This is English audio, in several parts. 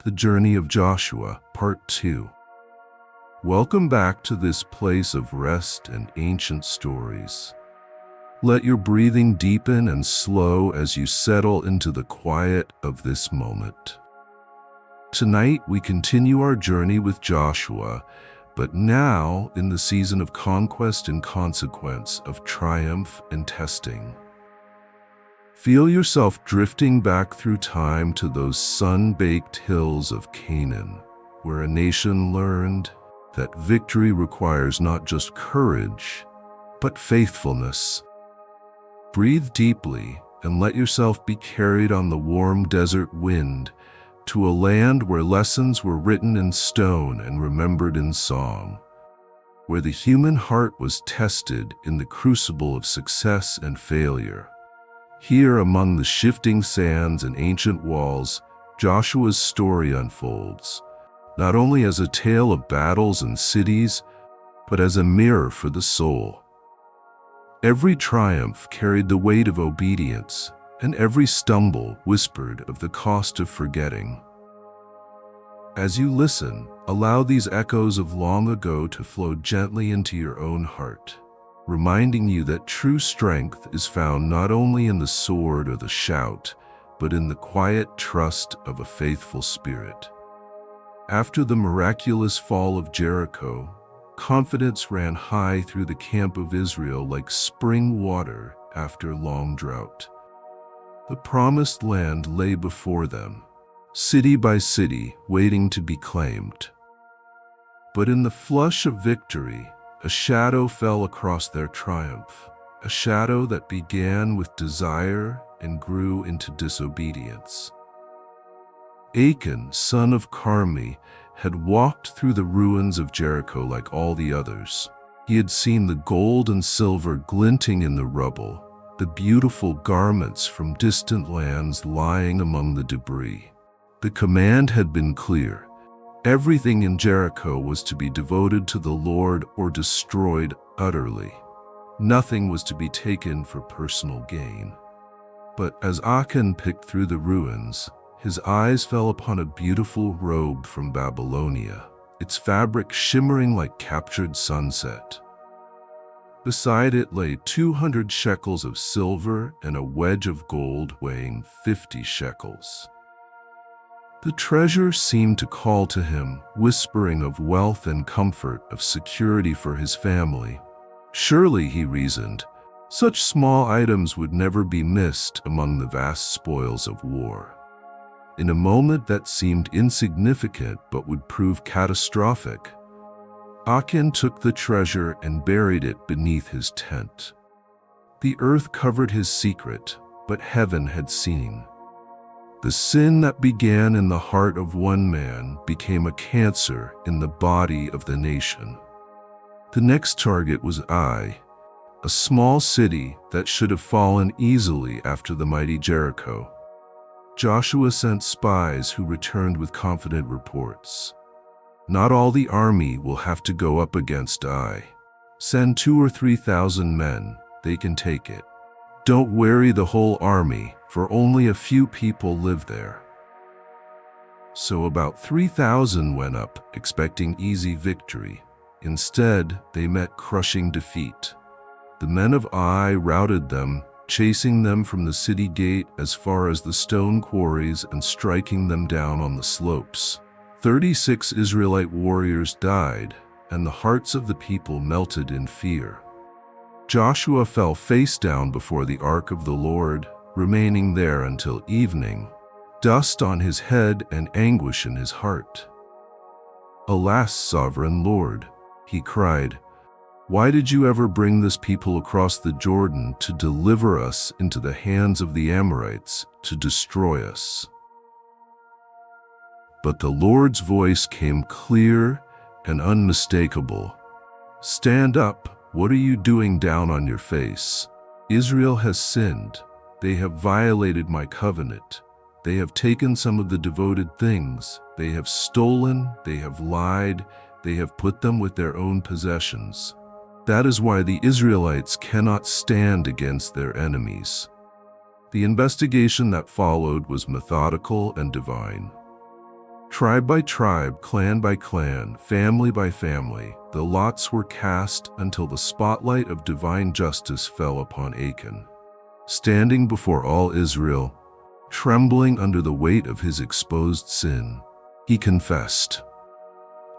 The Journey of Joshua, Part 2. Welcome back to this place of rest and ancient stories. Let your breathing deepen and slow as you settle into the quiet of this moment. Tonight we continue our journey with Joshua, but now in the season of conquest and consequence, of triumph and testing. Feel yourself drifting back through time to those sun-baked hills of Canaan, where a nation learned that victory requires not just courage, but faithfulness. Breathe deeply and let yourself be carried on the warm desert wind to a land where lessons were written in stone and remembered in song, where the human heart was tested in the crucible of success and failure. Here, among the shifting sands and ancient walls, Joshua's story unfolds, not only as a tale of battles and cities, but as a mirror for the soul. Every triumph carried the weight of obedience, and every stumble whispered of the cost of forgetting. As you listen, allow these echoes of long ago to flow gently into your own heart, reminding you that true strength is found not only in the sword or the shout, but in the quiet trust of a faithful spirit. After the miraculous fall of Jericho, confidence ran high through the camp of Israel like spring water after long drought. The promised land lay before them, city by city, waiting to be claimed. But in the flush of victory, a shadow fell across their triumph, a shadow that began with desire and grew into disobedience. Achan, son of Carmi, had walked through the ruins of Jericho like all the others. He had seen the gold and silver glinting in the rubble, the beautiful garments from distant lands lying among the debris. The command had been clear. Everything in Jericho was to be devoted to the Lord or destroyed utterly. Nothing was to be taken for personal gain. But as Achan picked through the ruins, his eyes fell upon a beautiful robe from Babylonia, its fabric shimmering like captured sunset. Beside it lay 200 shekels of silver and a wedge of gold weighing 50 shekels. The treasure seemed to call to him, whispering of wealth and comfort, of security for his family. Surely, he reasoned, such small items would never be missed among the vast spoils of war. In a moment that seemed insignificant but would prove catastrophic, Achan took the treasure and buried it beneath his tent. The earth covered his secret, but heaven had seen. The sin that began in the heart of one man became a cancer in the body of the nation. The next target was Ai, a small city that should have fallen easily after the mighty Jericho. Joshua sent spies who returned with confident reports. Not all the army will have to go up against Ai. Send 2,000 or 3,000 men, they can take it. Don't weary the whole army, for only a few people live there. So about 3,000 went up, expecting easy victory. Instead, they met crushing defeat. The men of Ai routed them, chasing them from the city gate as far as the stone quarries and striking them down on the slopes. 36 Israelite warriors died, and the hearts of the people melted in fear. Joshua fell face down before the ark of the Lord, remaining there until evening, dust on his head and anguish in his heart. "Alas, sovereign Lord," he cried, "why did you ever bring this people across the Jordan to deliver us into the hands of the Amorites, to destroy us?" But the Lord's voice came clear and unmistakable. "Stand up. What are you doing down on your face? Israel has sinned. They have violated my covenant. They have taken some of the devoted things. They have stolen. They have lied. They have put them with their own possessions. That is why the Israelites cannot stand against their enemies." The investigation that followed was methodical and divine. Tribe by tribe, clan by clan, family by family, the lots were cast until the spotlight of divine justice fell upon Achan. Standing before all Israel, trembling under the weight of his exposed sin, he confessed,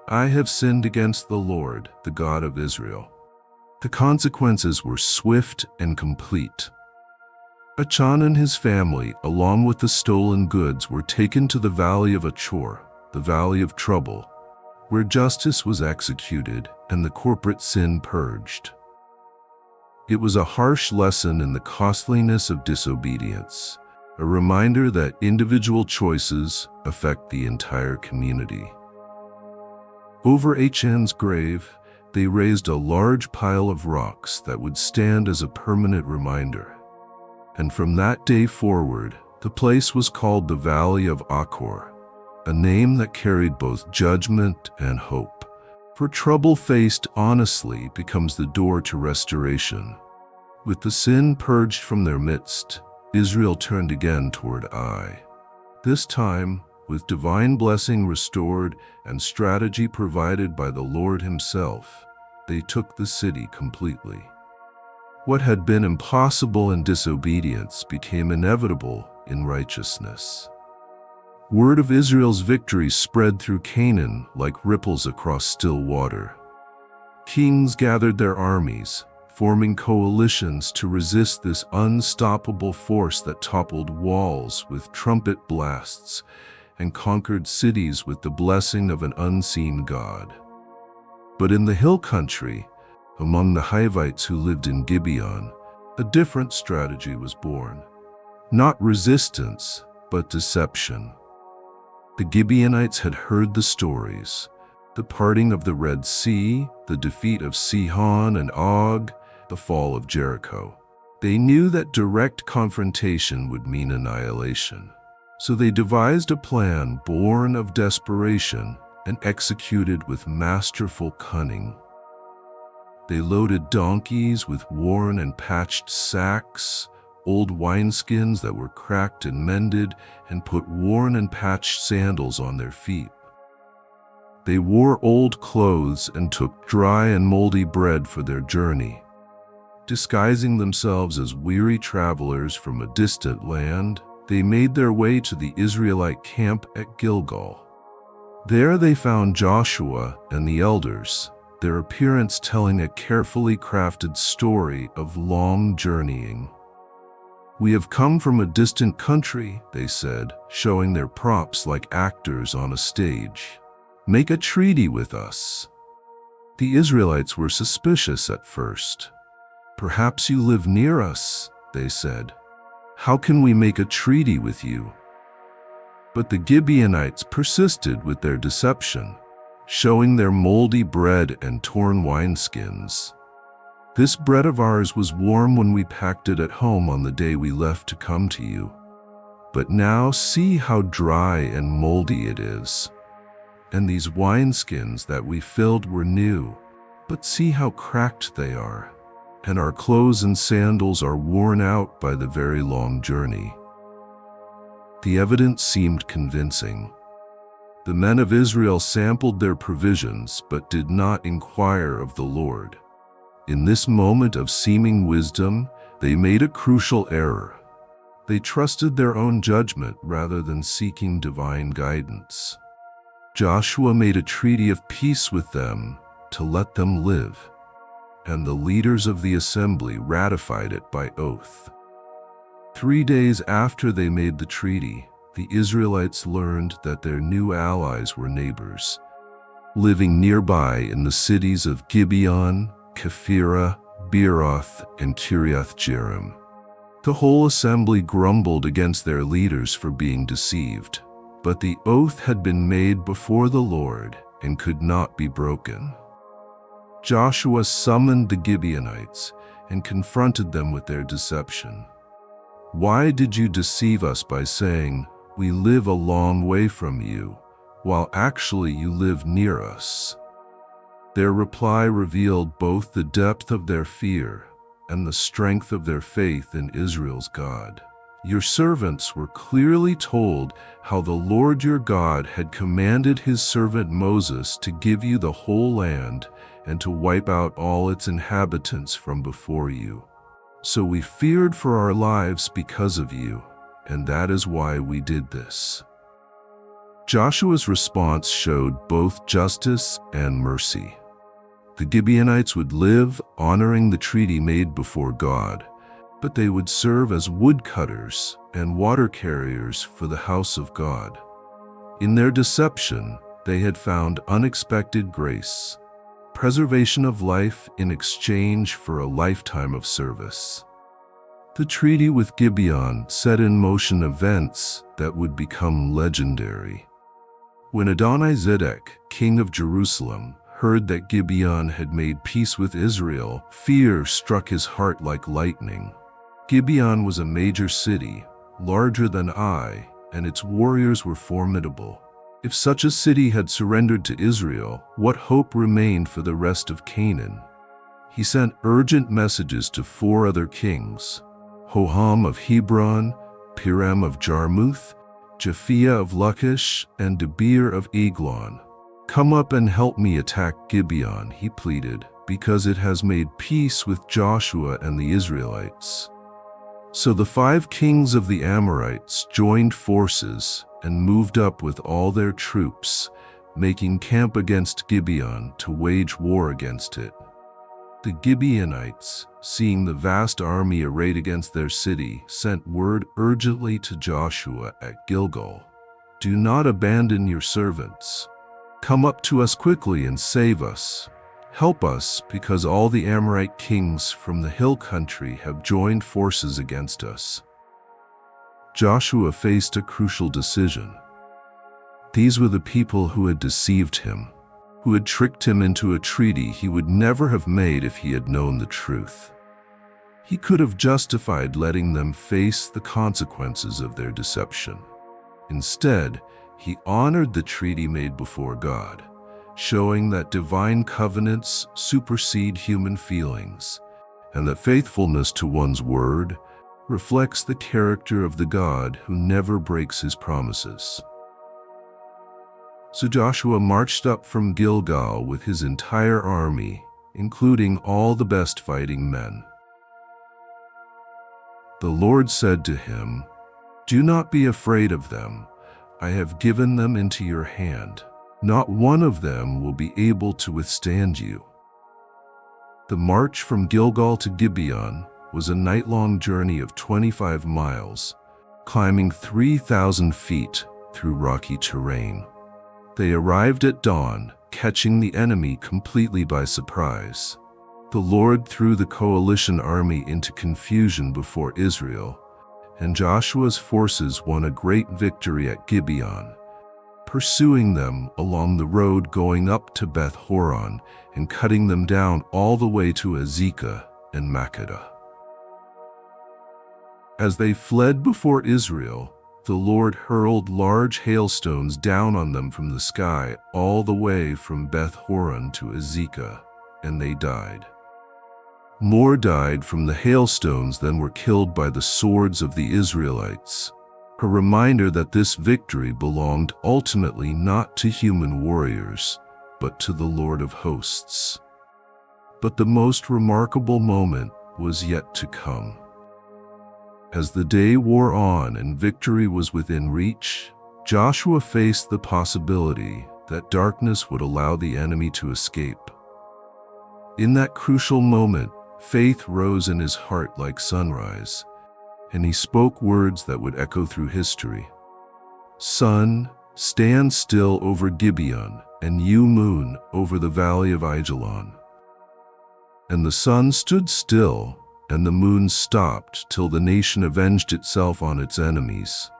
"I have sinned against the Lord, the God of Israel." The consequences were swift and complete. Achan and his family, along with the stolen goods, were taken to the valley of Achor, the valley of trouble, where justice was executed and the corporate sin purged. It was a harsh lesson in the costliness of disobedience, a reminder that individual choices affect the entire community. Over Achan's grave, they raised a large pile of rocks that would stand as a permanent reminder. And from that day forward, the place was called the Valley of Achor, a name that carried both judgment and hope. For trouble faced honestly becomes the door to restoration. With the sin purged from their midst, Israel turned again toward Ai. This time, with divine blessing restored and strategy provided by the Lord himself, they took the city completely. What had been impossible in disobedience became inevitable in righteousness. Word of Israel's victory spread through Canaan like ripples across still water. Kings gathered their armies, forming coalitions to resist this unstoppable force that toppled walls with trumpet blasts and conquered cities with the blessing of an unseen God. But in the hill country, among the Hivites who lived in Gibeon, a different strategy was born. Not resistance, but deception. The Gibeonites had heard the stories, the parting of the Red Sea, the defeat of Sihon and Og, the fall of Jericho. They knew that direct confrontation would mean annihilation. So they devised a plan born of desperation and executed with masterful cunning. They loaded donkeys with worn and patched sacks, old wineskins that were cracked and mended, and put worn and patched sandals on their feet. They wore old clothes and took dry and moldy bread for their journey. Disguising themselves as weary travelers from a distant land, they made their way to the Israelite camp at Gilgal. There they found Joshua and the elders, their appearance telling a carefully crafted story of long journeying. "We have come from a distant country," they said, showing their props like actors on a stage. "Make a treaty with us." The Israelites were suspicious at first. "Perhaps you live near us," they said. "How can we make a treaty with you?" But the Gibeonites persisted with their deception, showing their moldy bread and torn wineskins. "This bread of ours was warm when we packed it at home on the day we left to come to you. But now see how dry and moldy it is. And these wineskins that we filled were new, but see how cracked they are. And our clothes and sandals are worn out by the very long journey." The evidence seemed convincing. The men of Israel sampled their provisions but did not inquire of the Lord. In this moment of seeming wisdom, they made a crucial error. They trusted their own judgment rather than seeking divine guidance. Joshua made a treaty of peace with them to let them live, and the leaders of the assembly ratified it by oath. 3 days after they made the treaty, the Israelites learned that their new allies were neighbors, living nearby in the cities of Gibeon, Kephirah, Beeroth, and Kiriath Jearim. The whole assembly grumbled against their leaders for being deceived, but the oath had been made before the Lord and could not be broken. Joshua summoned the Gibeonites and confronted them with their deception. "Why did you deceive us by saying, 'We live a long way from you,' while actually you live near us?" Their reply revealed both the depth of their fear and the strength of their faith in Israel's God. Your servants were clearly told how the Lord your God had commanded his servant Moses to give you the whole land and to wipe out all its inhabitants from before you. So we feared for our lives because of you, and that is why we did this." Joshua's response showed both justice and mercy. The Gibeonites would live honoring the treaty made before God, but they would serve as woodcutters and water carriers for the house of God. In their deception, they had found unexpected grace, preservation of life in exchange for a lifetime of service. The treaty with Gibeon set in motion events that would become legendary. When Adonizedek, king of Jerusalem, heard that Gibeon had made peace with Israel, fear struck his heart like lightning. Gibeon was a major city, larger than Ai, and its warriors were formidable. If such a city had surrendered to Israel, what hope remained for the rest of Canaan? He sent urgent messages to 4 other kings: Hoham of Hebron, Piram of Jarmuth, Japhia of Lachish, and Debir of Eglon. "Come up and help me attack Gibeon," he pleaded, "because it has made peace with Joshua and the Israelites." So the 5 kings of the Amorites joined forces and moved up with all their troops, making camp against Gibeon to wage war against it. The Gibeonites, seeing the vast army arrayed against their city, sent word urgently to Joshua at Gilgal, "Do not abandon your servants. Come up to us quickly and save us. Help us, because all the Amorite kings from the hill country have joined forces against us." Joshua faced a crucial decision. These were the people who had deceived him, who had tricked him into a treaty he would never have made if he had known the truth. He could have justified letting them face the consequences of their deception. Instead, he honored the treaty made before God, showing that divine covenants supersede human feelings, and that faithfulness to one's word reflects the character of the God who never breaks his promises. So Joshua marched up from Gilgal with his entire army, including all the best fighting men. The Lord said to him, "Do not be afraid of them. I have given them into your hand. Not one of them will be able to withstand you." The march from Gilgal to Gibeon was a night-long journey of 25 miles, climbing 3,000 feet through rocky terrain. They arrived at dawn, catching the enemy completely by surprise. The Lord threw the coalition army into confusion before Israel, and Joshua's forces won a great victory at Gibeon, pursuing them along the road going up to Beth Horon and cutting them down all the way to Azekah and Makkedah. As they fled before Israel, the Lord hurled large hailstones down on them from the sky all the way from Beth Horon to Azekah, and they died. More died from the hailstones than were killed by the swords of the Israelites, a reminder that this victory belonged ultimately not to human warriors, but to the Lord of hosts. But the most remarkable moment was yet to come. As the day wore on and victory was within reach, Joshua faced the possibility that darkness would allow the enemy to escape. In that crucial moment, faith rose in his heart like sunrise, and he spoke words that would echo through history. "Sun, stand still over Gibeon, and you, moon, over the valley of Ajalon." And the sun stood still, and the moon stopped till the nation avenged itself on its enemies.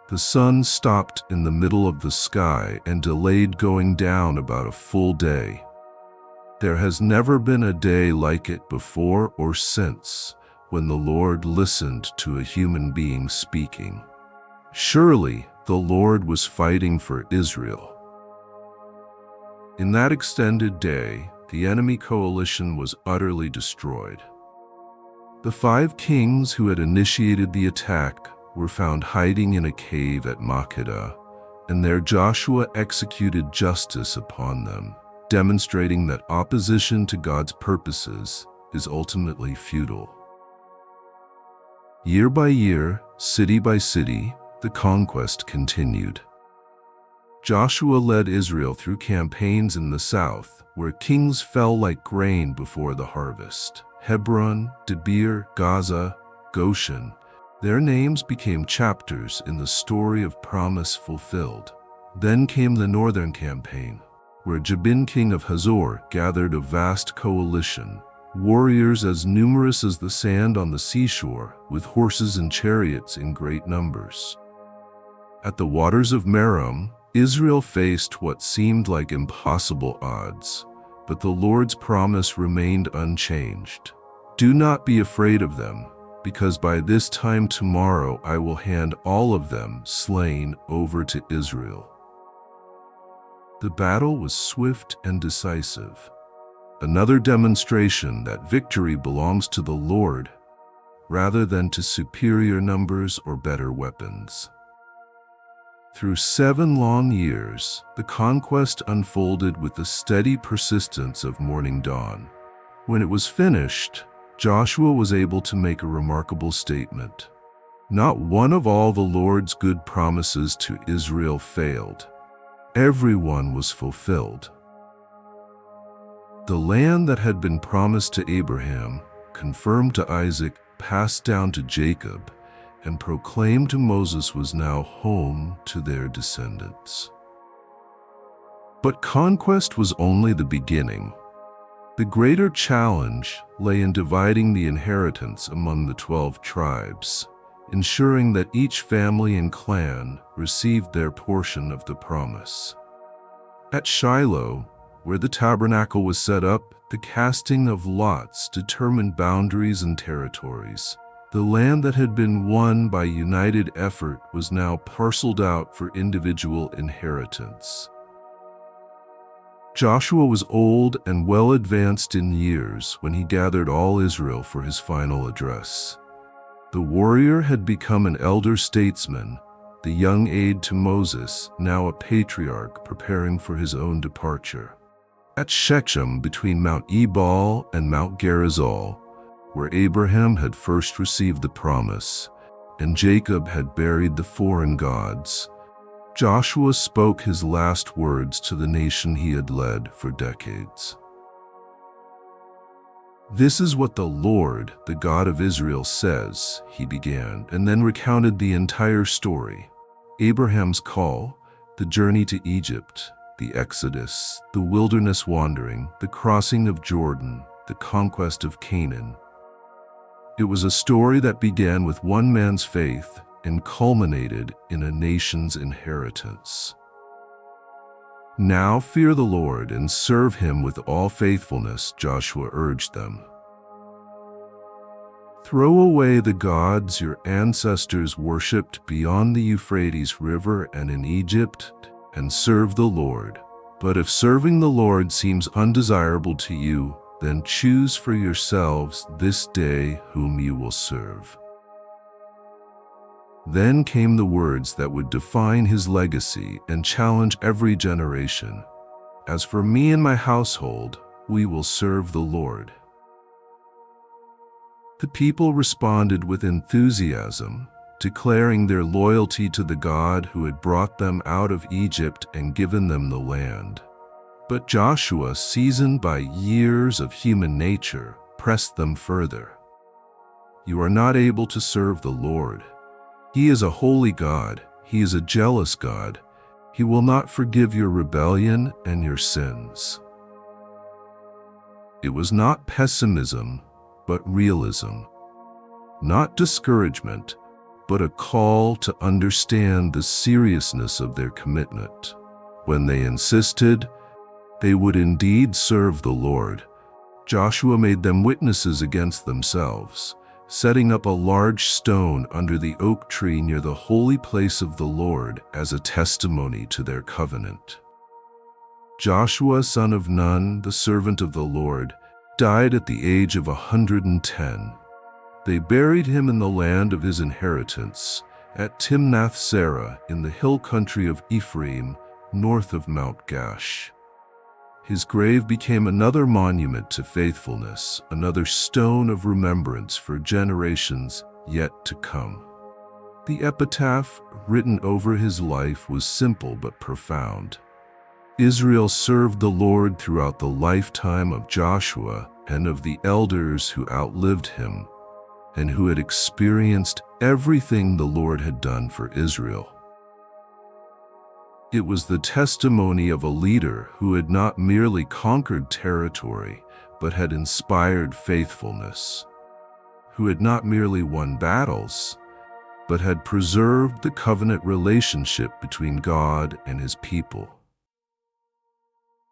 The sun stopped in the middle of the sky and delayed going down about a full day. There has never been a day like it before or since, when the Lord listened to a human being speaking. Surely the Lord was fighting for Israel. In that extended day, the enemy coalition was utterly destroyed. The 5 kings who had initiated the attack were found hiding in a cave at Makkedah, and there Joshua executed justice upon them, demonstrating that opposition to God's purposes is ultimately futile. Year by year, city by city, the conquest continued. Joshua led Israel through campaigns in the south, where kings fell like grain before the harvest. Hebron, Debir, Gaza, Goshen. Their names became chapters in the story of promise fulfilled. Then came the northern campaign, where Jabin, king of Hazor, gathered a vast coalition, warriors as numerous as the sand on the seashore, with horses and chariots in great numbers. At the waters of Merom, Israel faced what seemed like impossible odds, but the Lord's promise remained unchanged. Do not be afraid of them, because by this time tomorrow I will hand all of them slain over to Israel. The battle was swift and decisive, another demonstration that victory belongs to the Lord rather than to superior numbers or better weapons. Through 7 long years, the conquest unfolded with the steady persistence of morning dawn. When it was finished, Joshua was able to make a remarkable statement. Not one of all the Lord's good promises to Israel failed. Every one was fulfilled. The land that had been promised to Abraham, confirmed to Isaac, passed down to Jacob, and proclaimed to Moses was now home to their descendants. But conquest was only the beginning. The greater challenge lay in dividing the inheritance among the 12 tribes, ensuring that each family and clan received their portion of the promise. At Shiloh, where the tabernacle was set up, the casting of lots determined boundaries and territories. The land that had been won by united effort was now parceled out for individual inheritance. Joshua was old and well advanced in years when he gathered all Israel for his final address. The warrior had become an elder statesman, the young aide to Moses, now a patriarch preparing for his own departure. At Shechem, between Mount Ebal and Mount Gerizim, where Abraham had first received the promise, and Jacob had buried the foreign gods, Joshua spoke his last words to the nation he had led for decades. "This is what the Lord, the God of Israel, says," he began, and then recounted the entire story. Abraham's call, the journey to Egypt, the Exodus, the wilderness wandering, the crossing of Jordan, the conquest of Canaan. It was a story that began with one man's faith and culminated in a nation's inheritance. "Now fear the Lord and serve him with all faithfulness," Joshua urged them. "Throw away the gods your ancestors worshipped beyond the Euphrates River and in Egypt, and serve the Lord. But if serving the Lord seems undesirable to you, then choose for yourselves this day whom you will serve." Then came the words that would define his legacy and challenge every generation. "As for me and my household, we will serve the Lord." The people responded with enthusiasm, declaring their loyalty to the God who had brought them out of Egypt and given them the land. But Joshua, seasoned by years of human nature, pressed them further. "You are not able to serve the Lord. He is a holy God. He is a jealous God. He will not forgive your rebellion and your sins." It was not pessimism, but realism. Not discouragement, but a call to understand the seriousness of their commitment. When they insisted they would indeed serve the Lord, Joshua made them witnesses against themselves, setting up a large stone under the oak tree near the holy place of the Lord as a testimony to their covenant. Joshua, son of Nun, the servant of the Lord, died at the age of 110. They buried him in the land of his inheritance, at Timnath-Serah in the hill country of Ephraim, north of Mount Gash. His grave became another monument to faithfulness, another stone of remembrance for generations yet to come. The epitaph written over his life was simple but profound. Israel served the Lord throughout the lifetime of Joshua and of the elders who outlived him, and who had experienced everything the Lord had done for Israel. It was the testimony of a leader who had not merely conquered territory, but had inspired faithfulness, who had not merely won battles, but had preserved the covenant relationship between God and his people.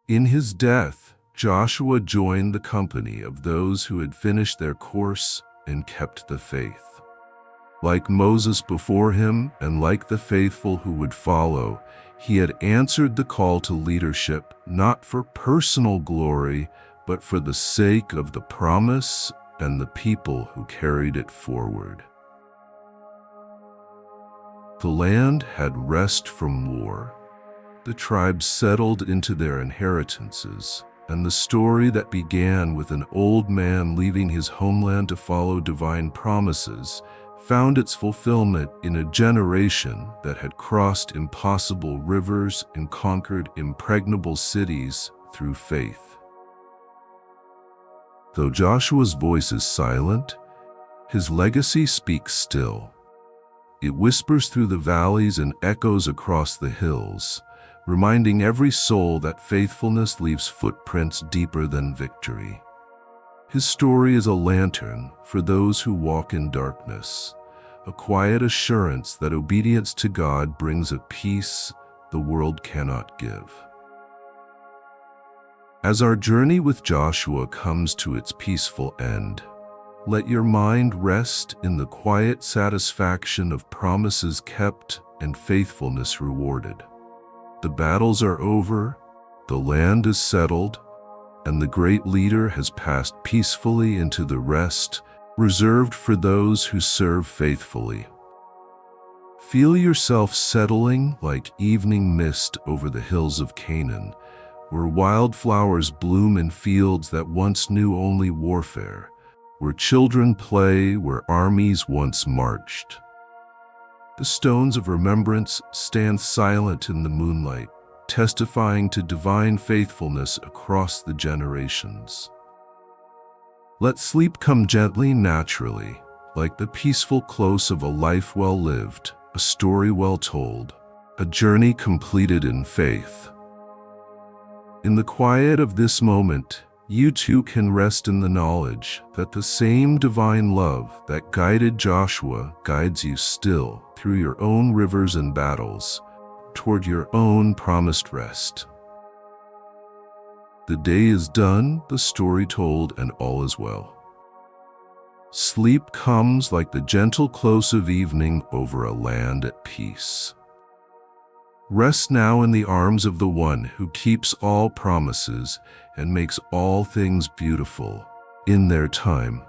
In his death, Joshua joined the company of those who had finished their course and kept the faith. Like Moses before him, and like the faithful who would follow, he had answered the call to leadership not for personal glory, but for the sake of the promise and the people who carried it forward. The land had rest from war. The tribes settled into their inheritances, and the story that began with an old man leaving his homeland to follow divine promises found its fulfillment in a generation that had crossed impossible rivers and conquered impregnable cities through faith. Though Joshua's voice is silent, his legacy speaks still. It whispers through the valleys and echoes across the hills, reminding every soul that faithfulness leaves footprints deeper than victory. His story is a lantern for those who walk in darkness, a quiet assurance that obedience to God brings a peace the world cannot give. As our journey with Joshua comes to its peaceful end, let your mind rest in the quiet satisfaction of promises kept and faithfulness rewarded. The battles are over, the land is settled, and the great leader has passed peacefully into the rest reserved for those who serve faithfully. Feel yourself settling like evening mist over the hills of Canaan, where wildflowers bloom in fields that once knew only warfare, where children play, where armies once marched. The stones of remembrance stand silent in the moonlight, testifying to divine faithfulness across the generations. Let sleep come gently, naturally, like the peaceful close of a life well lived, a story well told, a journey completed in faith. In the quiet of this moment, you too can rest in the knowledge that the same divine love that guided Joshua guides you still through your own rivers and battles, toward your own promised rest. The day is done, the story told, and all is well. Sleep comes like the gentle close of evening over a land at peace. Rest now in the arms of the one who keeps all promises and makes all things beautiful in their time.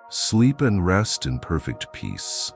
Sleep and rest in perfect peace.